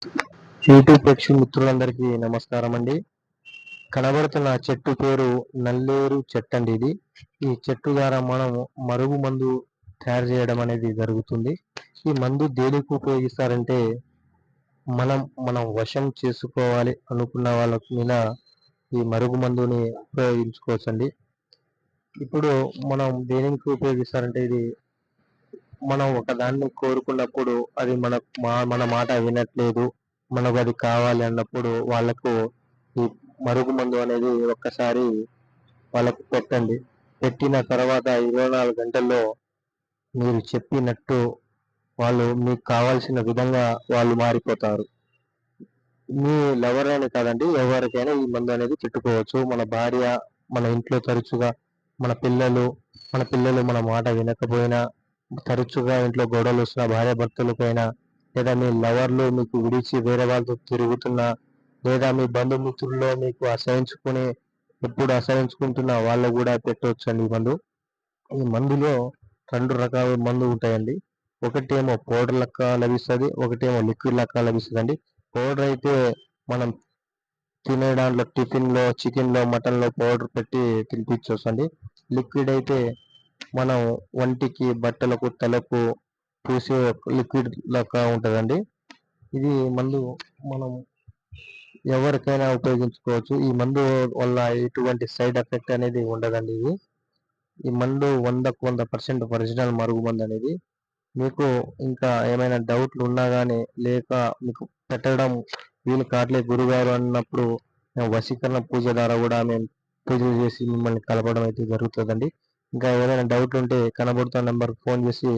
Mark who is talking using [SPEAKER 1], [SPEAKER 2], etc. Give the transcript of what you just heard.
[SPEAKER 1] YouTube ప్రేక్షక మిత్రులందరికీ నమస్కారం అండి. కనబడుతున్న చెట్టు పేరు నల్లేరు చెట్టు అండి. ఈ చెట్టు ద్వారా మనం మరుగు మందు తయారు చేయడం అనేది జరుగుతుంది. ఈ మందు దేనికి ఉపయోగిస్తారంటే మనం వశం చేసుకోవాలి అనుకున్న వాళ్ళ మీద ఈ మరుగు మందుని ఉపయోగించుకోవచ్చండి. ఇప్పుడు మనం దేనికి ఉపయోగిస్తారంటే మనం ఒకదాన్ని కోరుకున్నప్పుడు అది మన మాట వినట్లేదు, మనకు అది కావాలి అన్నప్పుడు వాళ్ళకు ఈ మరుగు మందు అనేది ఒక్కసారి వాళ్ళకు పెట్టండి. పెట్టిన తర్వాత 24 గంటల్లో మీరు చెప్పినట్టు వాళ్ళు మీకు కావాల్సిన విధంగా వాళ్ళు మారిపోతారు. మీ లవర్ అని కాదండి, ఎవరికైనా ఈ మందు అనేది పెట్టుకోవచ్చు. మన భార్య, మన ఇంట్లో తరచుగా మన పిల్లలు మన మాట వినకపోయినా, తరచుగా ఇంట్లో గొడవలు వస్తున్న భార్యాభర్తలకైనా, లేదా మీ లవర్లు మీకు విడిచి వేరే వాళ్ళతో తిరుగుతున్నా, లేదా మీ బంధుమిత్రుల్లో మీకు ఎప్పుడు అసహించుకుంటున్న వాళ్ళు కూడా పెట్టవచ్చండి ఈ మందు. ఈ మందులో 2 రకాల మందు ఉంటాయండి. ఒకటేమో పౌడర్ లెక్క లభిస్తుంది, ఒకటేమో లిక్విడ్ లెక్క లభిస్తుందండి. పౌడర్ అయితే మనం తినే దాంట్లో టిఫిన్లో, చికెన్లో, మటన్లో పౌడర్ పెట్టి తినిపించవచ్చండి. లిక్విడ్ అయితే మనం ఒంటికి, బట్టలకు, తలకు పూసే లిక్విడ్ లెక్క ఉంటుందండి. ఇది మందు మనం ఎవరికైనా ఉపయోగించుకోవచ్చు. ఈ మందు వల్ల ఎటువంటి సైడ్ ఎఫెక్ట్ అనేది ఉండదండి. ఈ మందు 100కు 100% ఒరిజినల్ మరుగు మందు అనేది. మీకు ఇంకా ఏమైనా డౌట్లు ఉన్నా కానీ, లేక మీకు పెట్టడం వీలు కావట్లేదు గురుగారు అన్నప్పుడు మేము వశీకరణ పూజ ద్వారా కూడా మేము పూజలు చేసి మిమ్మల్ని కలపడం అయితే జరుగుతుందండి. ఇంకా ఏదైనా డౌట్లు ఉంటే కనబడుతున్న నెంబర్కి ఫోన్ చేసి